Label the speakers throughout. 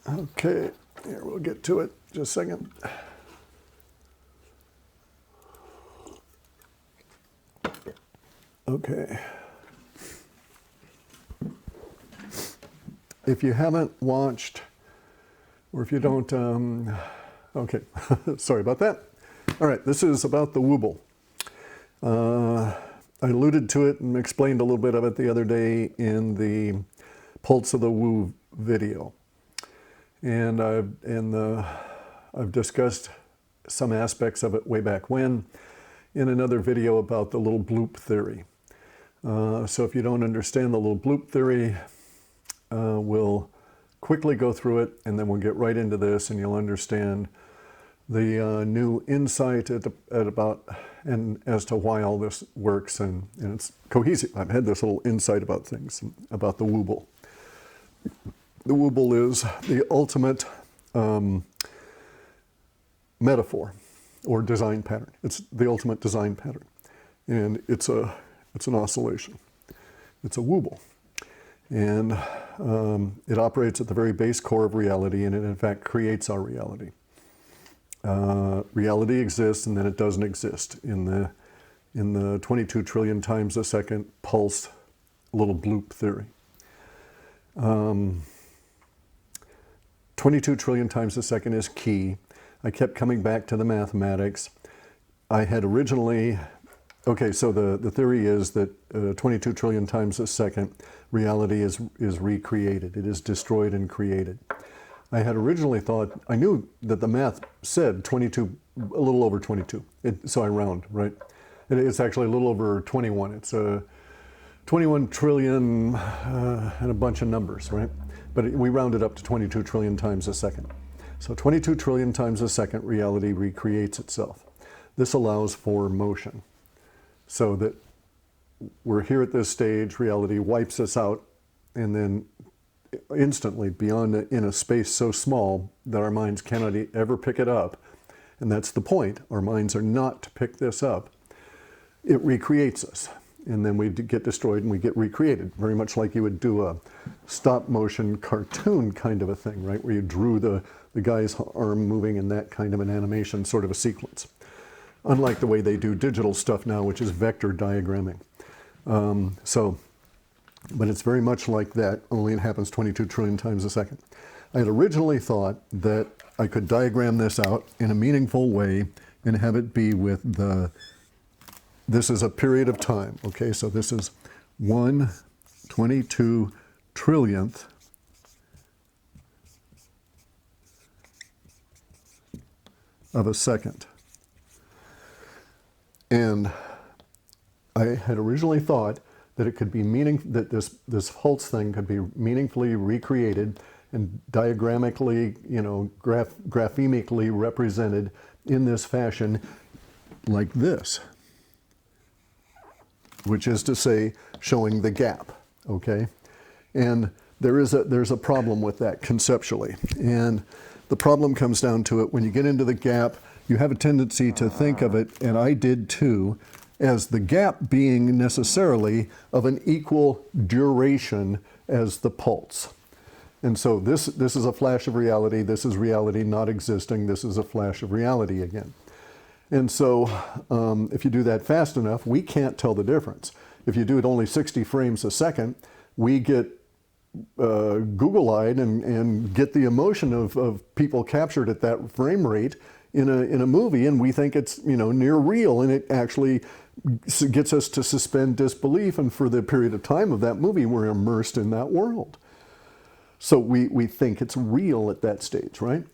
Speaker 1: Okay, here we'll get to it. Just a second. Okay. If you haven't watched, or if you don't, okay, sorry about that. All right, this is about the wooble. I alluded to it and explained a little bit of it the other day in the Pulse of the Woo video. And I've discussed some aspects of it way back when in another video about the little bloop theory. So if you don't understand the little bloop theory, we'll quickly go through it and then we'll get right into this and you'll understand the new insight at about and as to why all this works and it's cohesive. I've had this little insight about things, about the wooble. The wooble is the ultimate metaphor or design pattern. It's the ultimate design pattern. And it's an oscillation. It's a wooble. And it operates at the very base core of reality, and it in fact creates our reality. Reality exists, and then it doesn't exist in the 22 trillion times a second pulse little bloop theory. 22 trillion times a second is key. I kept coming back to the mathematics. I had originally, okay, so the theory is that 22 trillion times a second reality is recreated. It is destroyed and created. I had originally thought, I knew that the math said 22, a little over 22. So I round, right? It's actually a little over 21. It's 21 trillion and a bunch of numbers, right? But we rounded up to 22 trillion times a second. So 22 trillion times a second, reality recreates itself. This allows for motion. So that we're here at this stage, reality wipes us out, and then instantly, beyond in a space so small that our minds cannot ever pick it up, and that's the point, our minds are not to pick this up, it recreates us. And then we get destroyed and we get recreated, very much like you would do a stop motion cartoon kind of a thing, right? Where you drew the guy's arm moving in that kind of an animation, sort of a sequence. Unlike the way they do digital stuff now, which is vector diagramming. But it's very much like that, only it happens 22 trillion times a second. I had originally thought that I could diagram this out in a meaningful way and have it be with this is a period of time, okay? So this is 1/22 trillionth of a second. And I had originally thought that it could be that this pulse thing could be meaningfully recreated and diagrammically, graphemically represented in this fashion like this, which is to say, showing the gap, okay? And there's a problem with that conceptually. And the problem comes down to it when you get into the gap, you have a tendency to think of it, and I did too, as the gap being necessarily of an equal duration as the pulse. And so this is a flash of reality, this is reality not existing, this is a flash of reality again. And so if you do that fast enough, we can't tell the difference. If you do it only 60 frames a second, we get Google-eyed and get the emotion of people captured at that frame rate in a movie, and we think it's near real, and it actually gets us to suspend disbelief, and for the period of time of that movie, we're immersed in that world. So we think it's real at that stage, right?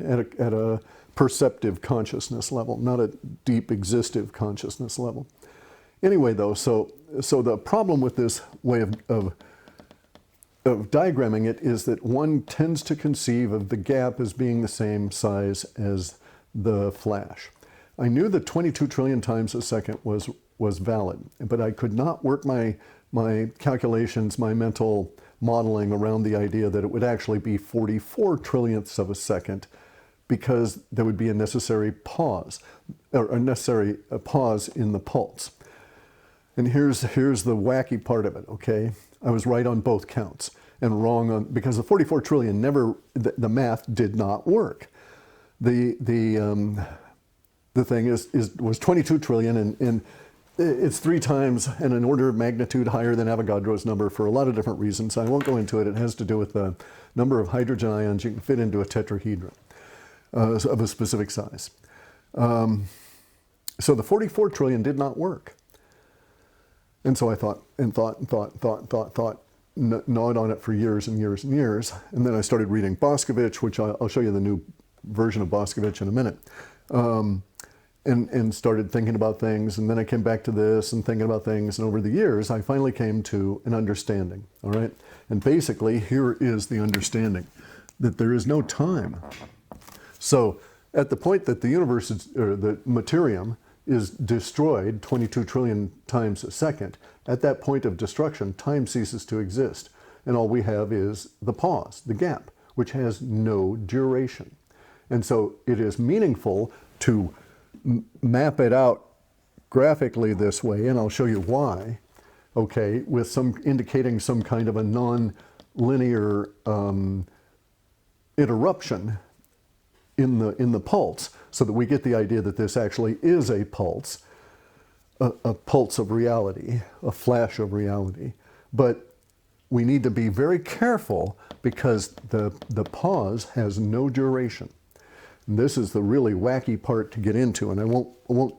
Speaker 1: At a perceptive consciousness level, not a deep existtive consciousness level. Anyway, though, so the problem with this way of diagramming it is that one tends to conceive of the gap as being the same size as the flash. I knew that 22 trillion times a second was valid, but I could not work my calculations, my mental modeling around the idea that it would actually be 44 trillionths of a second, because there would be a necessary pause, or a pause in the pulse. And here's the wacky part of it, okay? I was right on both counts. and wrong on, because the 44 trillion never, the math did not work. The thing was 22 trillion, and it's 3 times and an order of magnitude higher than Avogadro's number for a lot of different reasons. I won't go into it. It has to do with the number of hydrogen ions you can fit into a tetrahedron of a specific size. So the 44 trillion did not work. And so I thought, gnawed on it for years and years and years. And then I started reading Boscovich, which I'll show you the new version of Boscovich in a minute. And started thinking about things, and then I came back to this and thinking about things, and over the years I finally came to an understanding, all right? And basically here is the understanding, that there is no time. So at the point that the universe is, or the materium is destroyed 22 trillion times a second, at that point of destruction, time ceases to exist, and all we have is the pause, the gap, which has no duration. And so it is meaningful to map it out graphically this way, and I'll show you why, okay, with some indicating some kind of a non-linear interruption in the pulse, so that we get the idea that this actually is a pulse of reality, a flash of reality. But we need to be very careful because the pause has no duration. And this is the really wacky part to get into, and I won't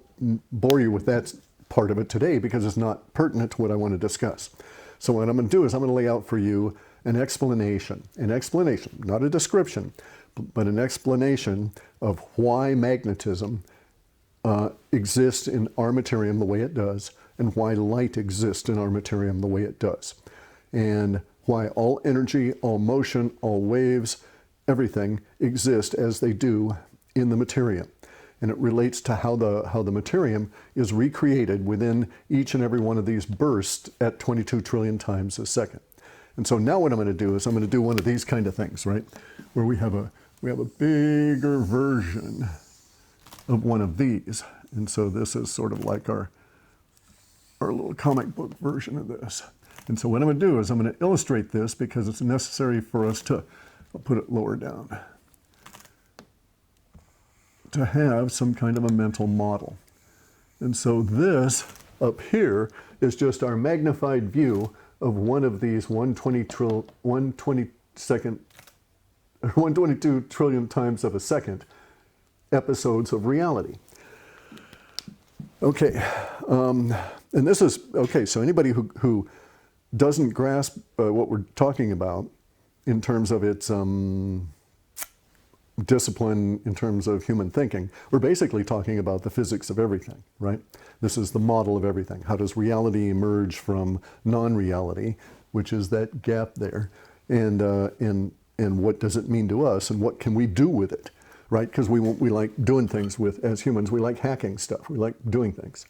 Speaker 1: bore you with that part of it today because it's not pertinent to what I want to discuss. So what I'm going to do is I'm going to lay out for you an explanation, not a description, but an explanation of why magnetism exists in our materium the way it does, and why light exists in our materium the way it does, and why all energy, all motion, all waves, everything exist as they do in the materium. And it relates to how the materium is recreated within each and every one of these bursts at 22 trillion times a second. And so now what I'm going to do is I'm going to do one of these kind of things, right? Where we have a bigger version of one of these. And so this is sort of like our little comic book version of this. And so what I'm going to do is I'm going to illustrate this because it's necessary for us to, I'll put it lower down, to have some kind of a mental model. And so this up here is just our magnified view of one of these 122 trillion times of a second episodes of reality. Okay, and this is, okay, so anybody who doesn't grasp what we're talking about in terms of its discipline, in terms of human thinking, we're basically talking about the physics of everything, right? This is the model of everything. How does reality emerge from non-reality, which is that gap there, and what does it mean to us, and what can we do with it, right? Because we like doing things with, as humans, we like hacking stuff. We like doing things.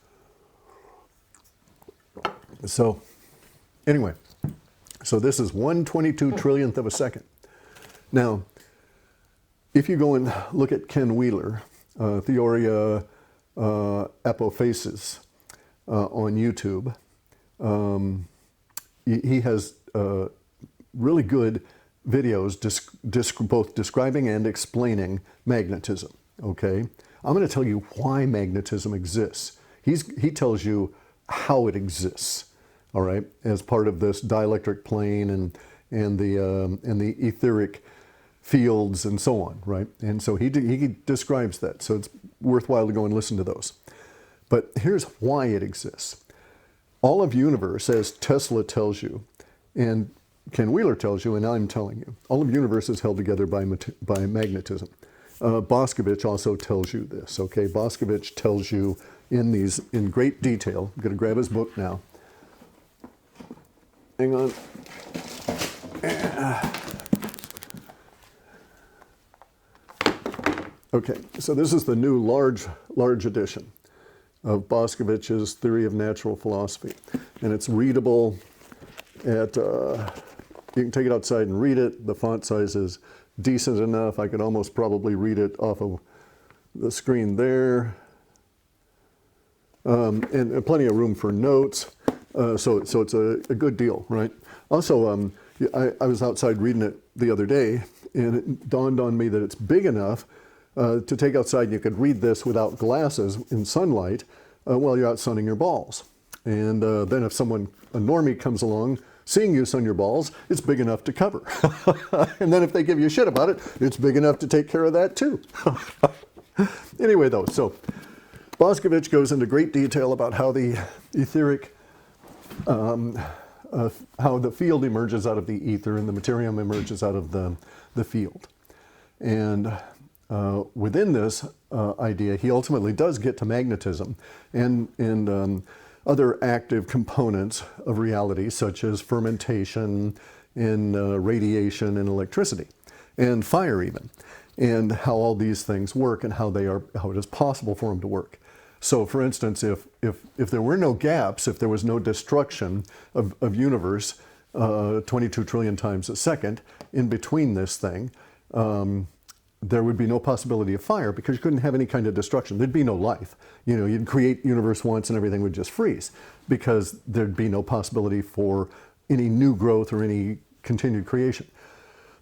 Speaker 1: So anyway, so this is 1/22 trillionth of a second. Now, if you go and look at Ken Wheeler, Theoria Apophasis on YouTube, he has really good videos both describing and explaining magnetism, okay? I'm going to tell you why magnetism exists. He tells you how it exists, all right, as part of this dielectric plane and the etheric fields and so on, right? And so he describes that, so it's worthwhile to go and listen to those. But here's why it exists. All of universe, as Tesla tells you, and Ken Wheeler tells you, and I'm telling you, all of universe is held together by magnetism. Boscovich also tells you this, okay? Boscovich tells you in great detail. I'm going to grab his book now. Hang on. Okay, so this is the new large edition of Boscovich's Theory of Natural Philosophy, and it's readable at, you can take it outside and read it. The font size is decent enough. I could almost probably read it off of the screen there. And plenty of room for notes. So it's a good deal, right? Also, I was outside reading it the other day, and it dawned on me that it's big enough to take outside, and you could read this without glasses in sunlight while you're out sunning your balls. And then if a normie comes along, seeing you sun your balls, it's big enough to cover. And then if they give you shit about it, it's big enough to take care of that too. Anyway though, so Boscovich goes into great detail about how the etheric, how the field emerges out of the ether and the materium emerges out of the field. And within this idea, he ultimately does get to magnetism and other active components of reality, such as fermentation and radiation and electricity and fire even, and how all these things work and how it is possible for them to work. So for instance, if there were no gaps, if there was no destruction of universe 22 trillion times a second in between this thing, there would be no possibility of fire because you couldn't have any kind of destruction. There'd be no life. You know, you'd create universe once and everything would just freeze because there'd be no possibility for any new growth or any continued creation.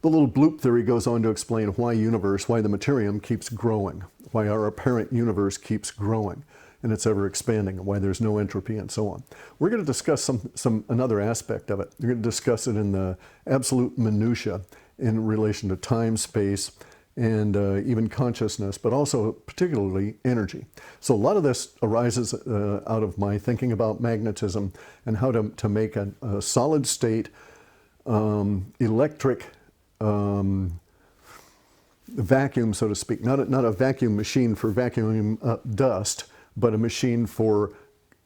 Speaker 1: The little bloop theory goes on to explain why the materium keeps growing, why our apparent universe keeps growing and it's ever expanding, and why there's no entropy and so on. We're going to discuss another aspect of it. We're going to discuss it in the absolute minutia in relation to time, space, and even consciousness, but also particularly energy. So a lot of this arises out of my thinking about magnetism and how to make a solid state electric vacuum, so to speak, not a vacuum machine for vacuuming up dust, but a machine for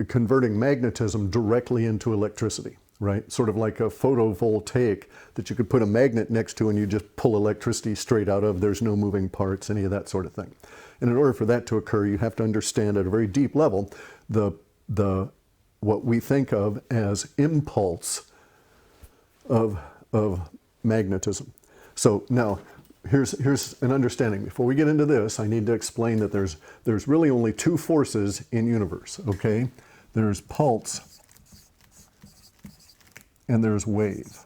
Speaker 1: converting magnetism directly into electricity, right? Sort of like a photovoltaic that you could put a magnet next to and you just pull electricity straight out of. There's no moving parts, any of that sort of thing. And in order for that to occur, you have to understand at a very deep level what we think of as impulse of magnetism. So now, here's an understanding. Before we get into this, I need to explain that there's really only two forces in universe, okay? There's pulse and there's wave.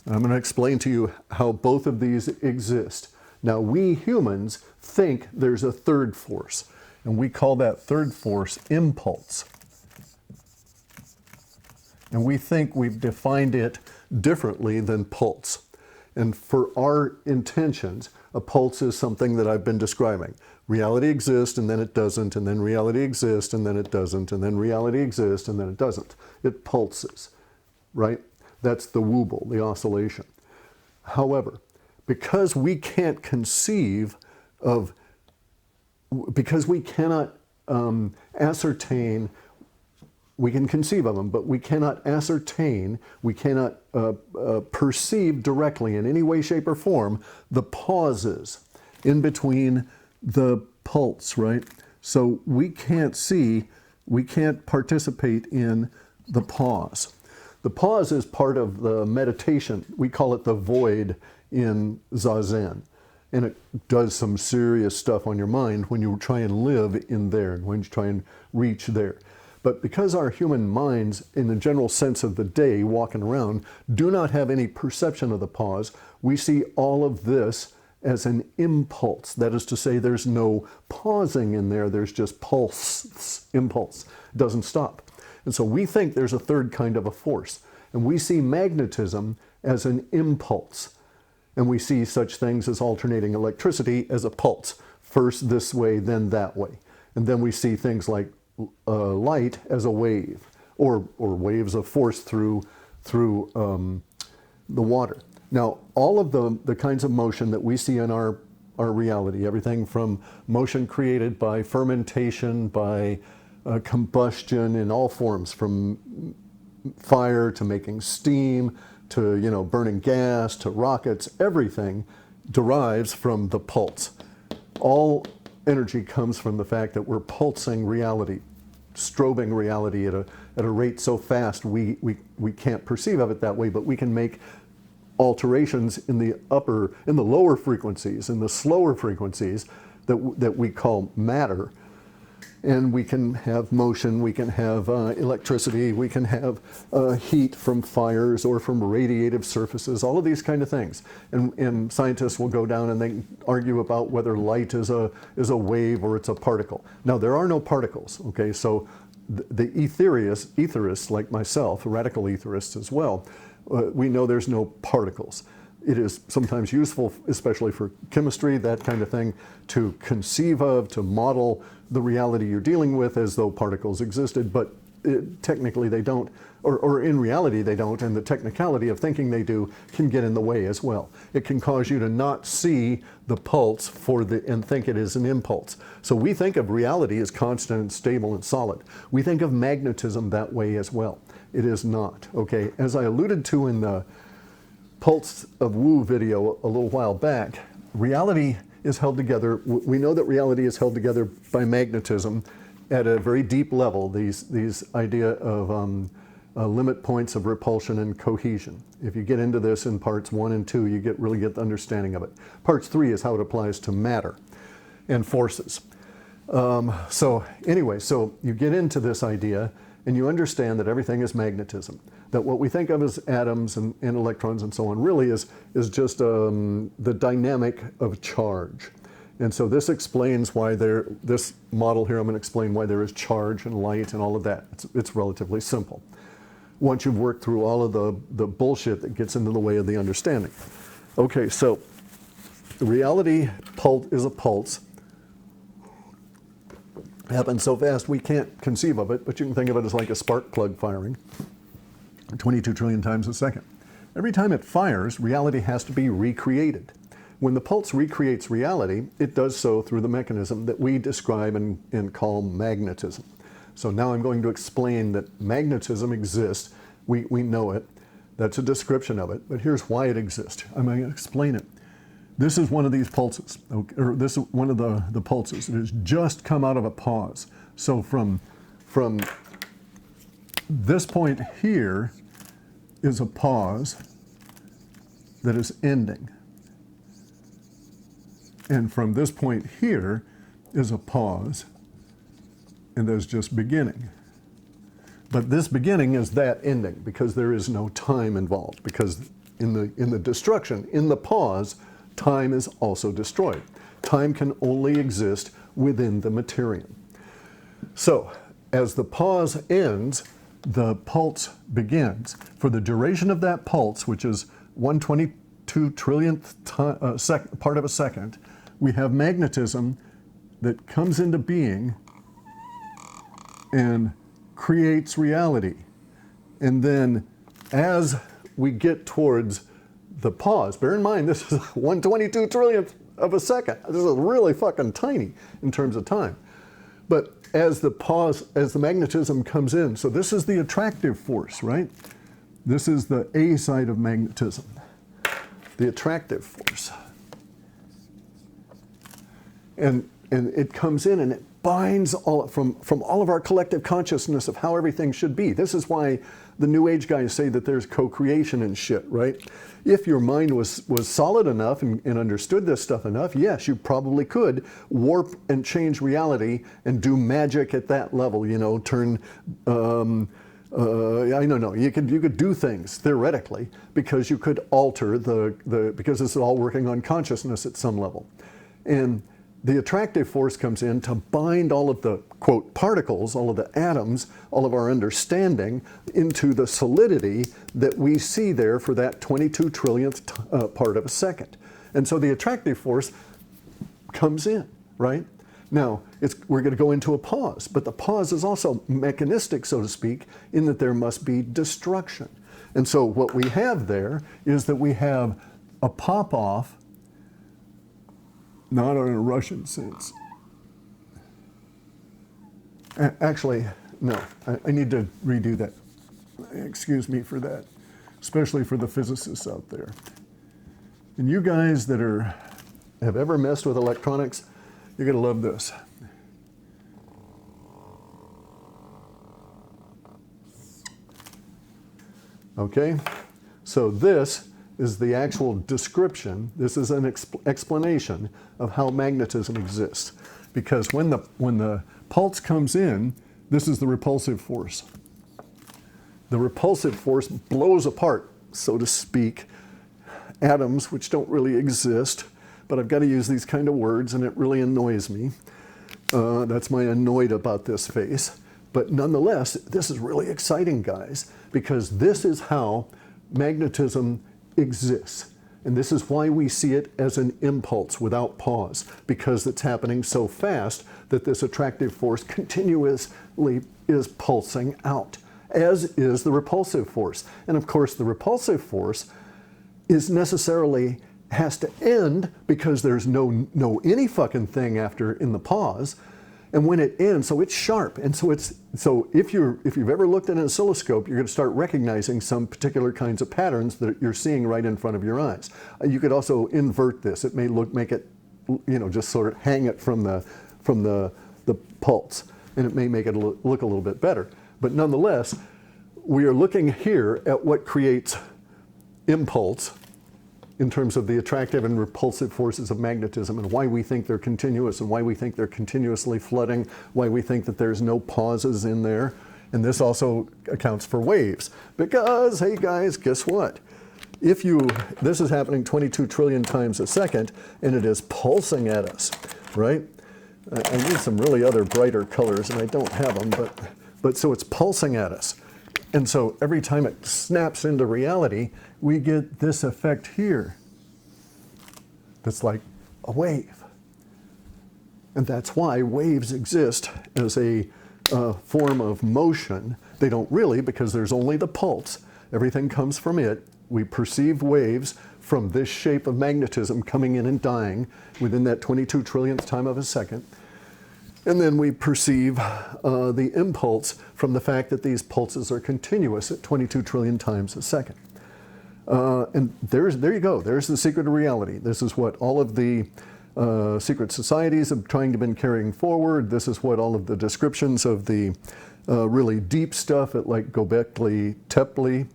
Speaker 1: And I'm going to explain to you how both of these exist. Now, we humans think there's a third force, and we call that third force impulse. And we think we've defined it differently than pulse. And for our intentions, a pulse is something that I've been describing. Reality exists and then it doesn't, and then reality exists and then it doesn't, and then reality exists and then it doesn't. It pulses, right? That's the wooble, the oscillation. However, because we can't conceive of, because we cannot ascertain, we can conceive of them, but we cannot ascertain, we cannot perceive directly in any way, shape, or form the pauses in between the pulse, right? So we can't see, we can't participate in the pause. The pause is part of the meditation. We call it the void in Zazen. And it does some serious stuff on your mind when you try and live in there, when you try and reach there. But because our human minds, in the general sense of the day, walking around, do not have any perception of the pause, we see all of this as an impulse. That is to say, there's no pausing in there, there's just pulse, impulse. It doesn't stop. And so we think there's a third kind of a force. And we see magnetism as an impulse. And we see such things as alternating electricity as a pulse. First this way, then that way. And then we see things like light as a wave, or waves of force through the water. Now, all of the kinds of motion that we see in our reality, everything from motion created by fermentation, by combustion in all forms, from fire to making steam, to burning gas, to rockets, everything derives from the pulse. All energy comes from the fact that we're pulsing reality, strobing reality at a rate so fast we can't perceive of it that way, but we can make alterations in the lower frequencies, in the slower frequencies that we call matter, And we can have motion, we can have electricity, we can have heat from fires or from radiative surfaces, all of these kind of things. And scientists will go down and they argue about whether light is a wave or it's a particle. Now, there are no particles, okay? So the etherists like myself, radical etherists as well, we know there's no particles. It is sometimes useful, especially for chemistry, that kind of thing, to conceive of, to model the reality you're dealing with as though particles existed, but technically they don't, or in reality they don't, and the technicality of thinking they do can get in the way as well. It can cause you to not see the pulse and think it is an impulse. So we think of reality as constant and stable and solid. We think of magnetism that way as well. It is not, okay? As I alluded to in the Pulse of Woo video a little while back, reality is held together. We know that reality is held together by magnetism at a very deep level, these idea of limit points of repulsion and cohesion. If you get into this in parts 1 and 2, you really get the understanding of it. Parts 3 is how it applies to matter and forces. So anyway, so you get into this idea and you understand that everything is magnetism. That what we think of as atoms and electrons and so on really is just the dynamic of charge. And so this explains why this model here, I'm going to explain why there is charge and light and all of that. It's relatively simple once you've worked through all of the bullshit that gets into the way of the understanding. Okay, so the reality is a pulse. Happens so fast we can't conceive of it, but you can think of it as like a spark plug firing 22 trillion times a second. Every time it fires, reality has to be recreated. When the pulse recreates reality, it does so through the mechanism that we describe and call magnetism. So now I'm going to explain that magnetism exists. We know it. That's a description of it, but here's why it exists. I'm going to explain it. This is one of these pulses, or this is one of the pulses. It has just come out of a pause. So from this point here is a pause that is ending. And from this point here is a pause, and there's just beginning. But this beginning is that ending because there is no time involved, because in the destruction, in the pause, time is also destroyed. Time can only exist within the materium. So, as the pause ends, the pulse begins. For the duration of that pulse, which is 1/22 trillionth part of a second, we have magnetism that comes into being and creates reality. And then as we get towards the pause, bear in mind this is 1/22 trillionth of a second. This is really fucking tiny in terms of time. But as the magnetism comes in, so this is the attractive force, right? This is the A side of magnetism, the attractive force. And it comes in and it binds from all of our collective consciousness of how everything should be. This is why the New Age guys say that there's co-creation and shit, right? If your mind was solid enough and understood this stuff enough, yes, you probably could warp and change reality and do magic at that level, you know, turn, I don't know, you could do things theoretically because you could alter because this is all working on consciousness at some level. And the attractive force comes in to bind all of the, quote, particles, all of the atoms, all of our understanding into the solidity that we see there for that 22 trillionth part of a second. And so the attractive force comes in, right? Now, we're going to go into a pause, but the pause is also mechanistic, so to speak, in that there must be destruction. And so what we have there is that we have a pop-off, not in a Russian sense. Actually, no, I need to redo that. Excuse me for that, especially for the physicists out there. And you guys that have ever messed with electronics, you're gonna love this. Okay, so this is the actual description. This is an explanation of how magnetism exists. because when the pulse comes in, this is the repulsive force. The repulsive force blows apart, so to speak, atoms which don't really exist, but I've got to use these kind of words and it really annoys me. That's my annoyed about this face. But nonetheless, this is really exciting, guys, because this is how magnetism exists. And this is why we see it as an impulse without pause, because it's happening so fast that this attractive force continuously is pulsing out, as is the repulsive force. And of course, the repulsive force is necessarily has to end because there's no any fucking thing after in the pause. And when it ends, so it's sharp. And so if you've ever looked at an oscilloscope, you're going to start recognizing some particular kinds of patterns that you're seeing right in front of your eyes. You could also invert this. It may make it, just sort of hang it from the pulse, and it may make it look a little bit better. But nonetheless, we are looking here at what creates impulse in terms of the attractive and repulsive forces of magnetism, and why we think they're continuous, and why we think they're continuously flooding, why we think that there's no pauses in there. And this also accounts for waves, because, hey guys, guess what? This is happening 22 trillion times a second, and it is pulsing at us, right? I need some really other brighter colors, and I don't have them, but so it's pulsing at us. And so every time it snaps into reality, we get this effect here that's like a wave. And that's why waves exist as a form of motion. They don't really, because there's only the pulse. Everything comes from it. We perceive waves from this shape of magnetism coming in and dying within that 22 trillionth time of a second. And then we perceive the impulse from the fact that these pulses are continuous at 22 trillion times a second. And there you go. There's the secret of reality. This is what all of the secret societies have been carrying forward. This is what all of the descriptions of the really deep stuff at like Göbekli Tepe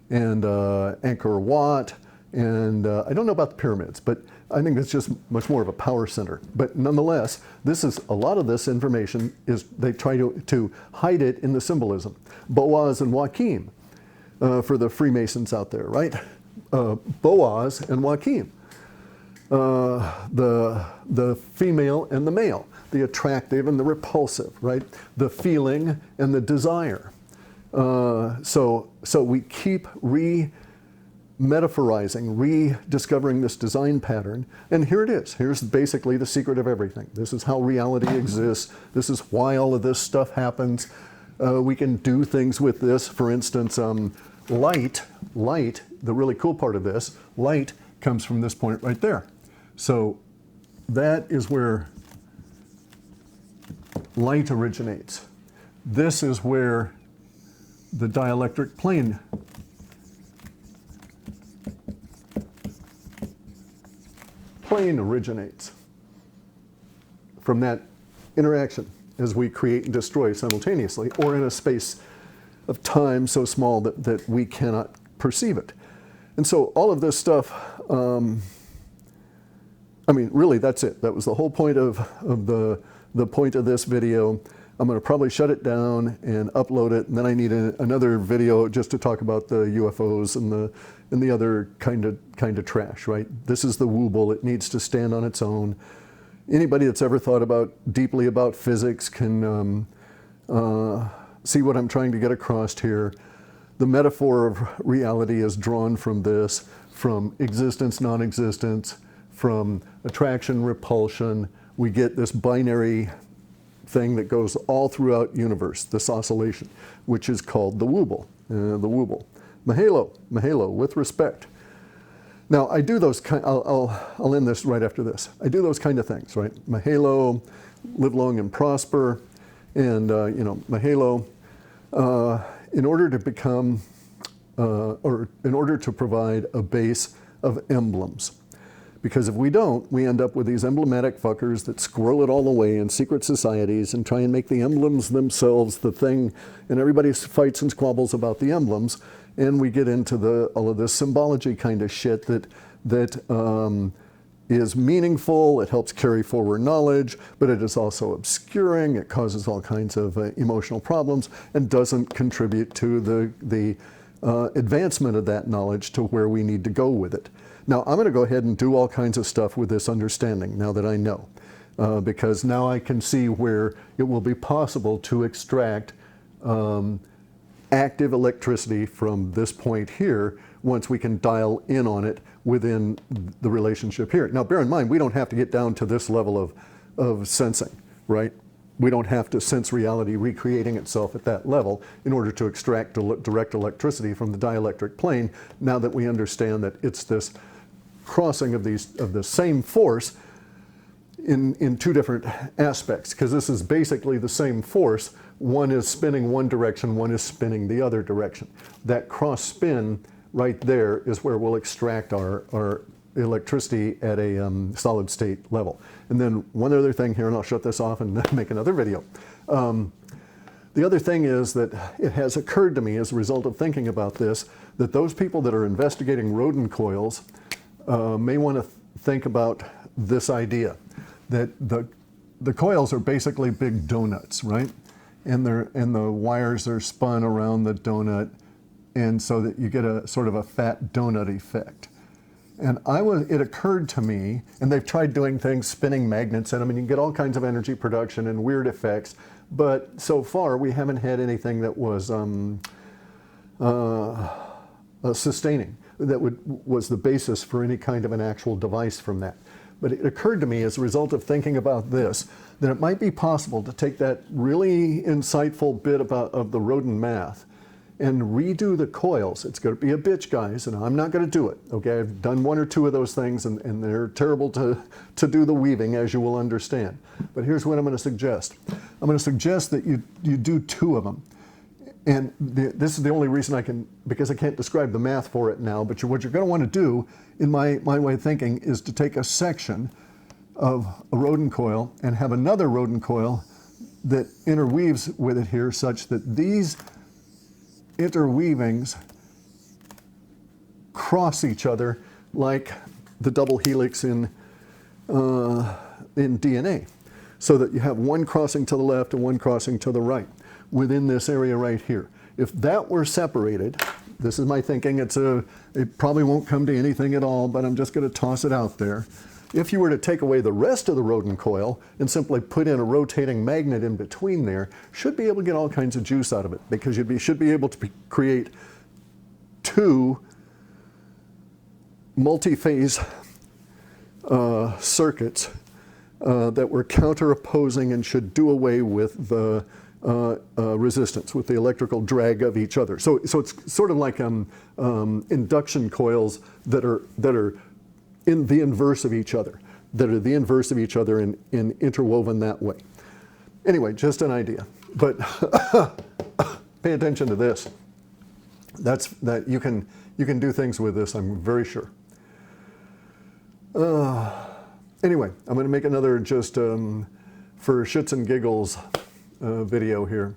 Speaker 1: and Angkor Wat, and I don't know about the pyramids, but I think it's just much more of a power center. But nonetheless, a lot of this information they try to hide it in the symbolism. Boaz and Joachim, for the Freemasons out there, right? Boaz and Joachim, the female and the male, the attractive and the repulsive, right? The feeling and the desire. So we keep metaphorizing, rediscovering this design pattern, and here it is. Here's basically the secret of everything. This is how reality exists. This is why all of this stuff happens. We can do things with this. For instance, light, the really cool part of this, light comes from this point right there. So that is where light originates. This is where the dielectric plane originates, from that interaction as we create and destroy simultaneously, or in a space of time so small that we cannot perceive it. And so all of this stuff, really that's it. That was the whole point of the point of this video. I'm going to probably shut it down and upload it, and then I need another video just to talk about the UFOs and the other kind of trash, right? This is the wooble. It needs to stand on its own. Anybody that's ever thought deeply about physics can see what I'm trying to get across here. The metaphor of reality is drawn from this, from existence, non-existence, from attraction, repulsion. We get this binary thing that goes all throughout universe, this oscillation, which is called the wooble. Mahalo, with respect. Now, I do those I'll end this right after this. I do those kind of things, right? Mahalo, live long and prosper, and mahalo, in order to become, or in order to provide a base of emblems. Because if we don't, we end up with these emblematic fuckers that squirrel it all away in secret societies and try and make the emblems themselves the thing, and everybody fights and squabbles about the emblems, and we get into all of this symbology kind of shit that is meaningful, it helps carry forward knowledge, but it is also obscuring, it causes all kinds of emotional problems, and doesn't contribute to the advancement of that knowledge to where we need to go with it. Now, I'm going to go ahead and do all kinds of stuff with this understanding now that I know, because now I can see where it will be possible to extract active electricity from this point here once we can dial in on it within the relationship here. Now, bear in mind, we don't have to get down to this level of sensing, right? We don't have to sense reality recreating itself at that level in order to extract direct electricity from the dielectric plane, now that we understand that it's this crossing of the same force in two different aspects, because this is basically the same force. One is spinning one direction, one is spinning the other direction. That cross spin right there is where we'll extract our electricity at a solid state level. And then one other thing here, and I'll shut this off and make another video. The other thing is that it has occurred to me as a result of thinking about this, that those people that are investigating rodent coils may want to think about this idea, that the coils are basically big donuts, right? And the wires are spun around the donut, and so that you get a sort of a fat donut effect. And it occurred to me, and they've tried doing things, spinning magnets, and I mean, you can get all kinds of energy production and weird effects, but so far we haven't had anything that was sustaining, that was the basis for any kind of an actual device from that. But it occurred to me as a result of thinking about this, that it might be possible to take that really insightful bit of the rodent math and redo the coils. It's going to be a bitch, guys, and I'm not going to do it. Okay, I've done one or two of those things, and they're terrible to do the weaving, as you will understand. But here's what I'm going to suggest. I'm going to suggest that you do two of them. And this is the only reason I can, because I can't describe the math for it now, but what you're going to want to do, in my way of thinking, is to take a section of a rodent coil and have another rodent coil that interweaves with it here, such that these interweavings cross each other like the double helix in DNA, so that you have one crossing to the left and one crossing to the right within this area right here. If that were separated, this is my thinking, it probably won't come to anything at all, but I'm just going to toss it out there. If you were to take away the rest of the rodent coil and simply put in a rotating magnet in between there, should be able to get all kinds of juice out of it, because you should be able to create two multi-phase circuits that were counter-opposing and should do away with the resistance, with the electrical drag of each other. So it's sort of like induction coils that are in the inverse of each other, and interwoven that way. Anyway, just an idea. But pay attention to this. That you can do things with this, I'm very sure. Anyway, I'm going to make another just for shits and giggles video here.